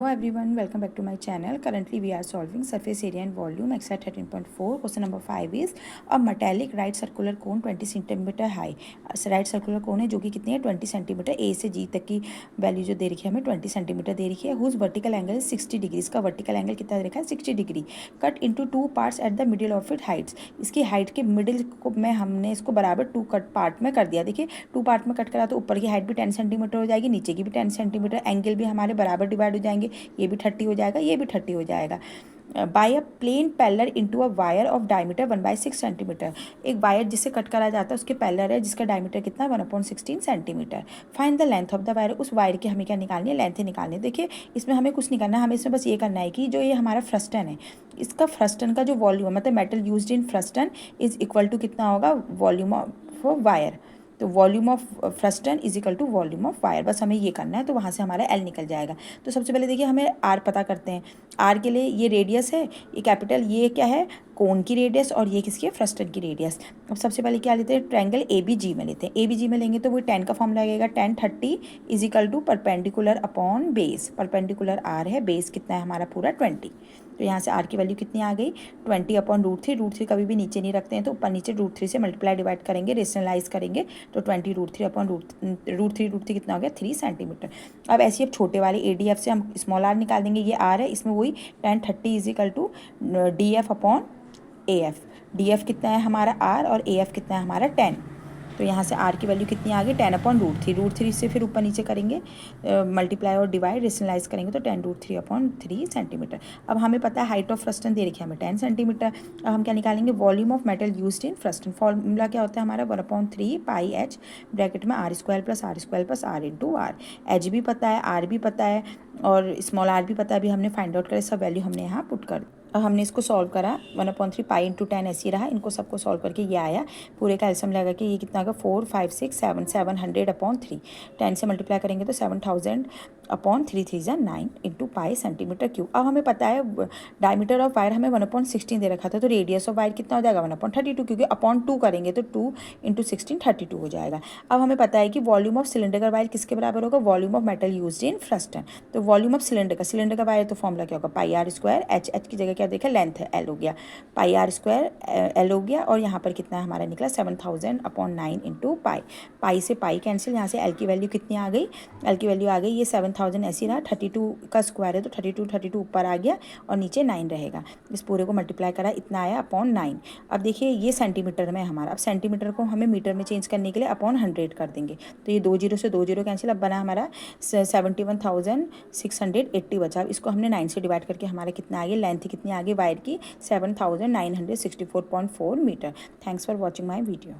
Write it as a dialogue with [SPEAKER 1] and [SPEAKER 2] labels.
[SPEAKER 1] Hello everyone, welcome back to my channel. Currently we are solving surface area and volume exercise 13.4. Question number 5 is a metallic right circular cone 20 centimetre high. Right circular cone है जो कि कितनी है 20 centimetre. ए से जी तक की value जो दे रखी है हमें 20 सेंटीमीटर दे रखी है. Whose vertical angle 60 degree. इसका वर्टिकल एंगल कितना दे रखा है 60 degree. Cut into two parts at the middle of it heights. इसकी हाइट के मिडिल को में हमने इसको बराबर टू कट पार्ट में कर दिया. देखिए टू पार्ट में कट करा तो ऊपर की हाइट भी 10 सेंटीमीटर हो जाएगी, नीचे की भी 10 सेंटीमीटर. एंगल भी हमारे बराबर डिवाइड हो जाएंगे. ये भी 30 हो जाएगा, ये भी 30 हो जाएगा. By a plane parallel into a wire of diameter 1/6 centimetre. एक वायर जिससे कट करा जाता है उसके पैरेलल है जिसका डायमीटर कितना है 1/16 centimetre. Find the length of the wire. उस वायर की हमें क्या निकालनी है, लेंथ निकालनी है. देखिए इसमें हमें कुछ नहीं करना है, हमें इसमें बस ये करना है कि जो ये हमारा फ्रस्टन है इसका फ्रस्टन का जो वॉल्यूम है मतलब metal used in frustum is equal to कितना होगा वॉल्यूम ऑफ वायर. तो volume of frustum is equal to volume of wire. बस हमें ये करना है तो वहाँ से हमारा एल निकल जाएगा. तो सबसे पहले देखिए हमें आर पता करते हैं. आर के लिए ये रेडियस है, ये कैपिटल, ये क्या है कोन की रेडियस और ये किसकी है फ्रस्टन की रेडियस. अब सबसे पहले क्या लेते हैं ट्रायंगल ए बी जी में लेते हैं. ए बी जी में लेंगे तो वो 10 का फॉर्म लगेगा. 10 30 is equal to perpendicular upon base. Perpendicular आर है, बेस कितना है हमारा पूरा 20. तो यहाँ से आर की वैल्यू कितनी आ गई 20 अपॉन √3. √3 कभी भी नीचे नहीं रखते हैं तो ऊपर नीचे √3 से मल्टीप्लाई डिवाइड करेंगे, रेशनलाइज करेंगे तो 20 √3 अपॉन √3 कितना हो गया 3 सेंटीमीटर. अब ऐसे अब छोटे वाले ADF से हम स्मॉल आर निकाल देंगे. ये आर है, इसमें वही 10 30 is equal to DF upon AF. DF कितना है हमारा आर और AF कितना है हमारा 10. तो यहाँ से आर की वैल्यू कितनी आ गई 10 अपॉन √3. √3 से फिर ऊपर नीचे करेंगे मल्टीप्लाई और डिवाइड रेशनलाइज करेंगे तो 10 √3 अपॉन 3 सेंटीमीटर. अब हमें पता है हाइट ऑफ फ्रस्टन दे रखी है हमें 10 सेंटीमीटर. अब हम क्या निकालेंगे volume of metal used in frustum. Formula क्या होता है हमारा 1/3 पाई एच ब्रैकेट में R² + R into are. H भी पता है, आर भी पता है और स्मॉल आर भी पता है. अभी हमने फाइंड आउट करे सब वैल्यू हमने यहाँ पुट कर. अब हमने इसको सॉल्व करा 1/3 पाई इंटू 10 ऐसे ही रहा. इनको सबको सॉल्व करके ये आया पूरे का एल्सियम लगा कि ये कितना होगा 4 5 6 7 700 अपॉन 3. 10 से मल्टीप्लाई करेंगे तो 7000 upon 3 3 9 into pi centimetre cube. अब हमें पता है डायमीटर ऑफ वायर हमें 1/16 दे रखा था तो रेडियस ऑफ वायर कितना हो जाएगा 1/32 क्योंकि अपॉन 2 करेंगे तो 2 इंटू 16 32 हो जाएगा. अब हमें पता है कि वॉल्यूम ऑफ सिलेंडर वायर किसके बराबर होगा volume of metal used in frustum. तो वॉल्यूम ऑफ सिलेंडर का वायर तो फॉर्मूला क्या होगा πr². एच की जगह क्या देखा लेंथ है एल हो गया πr² एल हो गया और यहाँ पर कितना हमारा निकला 7000 अपॉन 9 इंटू पाई. पाई से पाई कैंसिल. यहाँ से एल की वैल्यू कितनी आ गई, एल की वैल्यू आ गई ये 7000 ऐसी रहा. 32 का स्क्वायर है तो 32 ऊपर आ गया और नीचे 9 रहेगा. इस पूरे को मल्टीप्लाई करा इतना आया अपॉन 9. अब देखिए ये सेंटीमीटर में हमारा. अब सेंटीमीटर को हमें मीटर में चेंज करने के लिए अपॉन 100 कर देंगे तो ये 2 0 से 2 0 कैंसिल. अब बना हमारा 71,680 बचा. अब इसको हमने 9 से डिवाइड करके हमारा कितना आ गया लेंथ कितनी आ गई वायर की 7964.4 metre. Thanks for watching my video.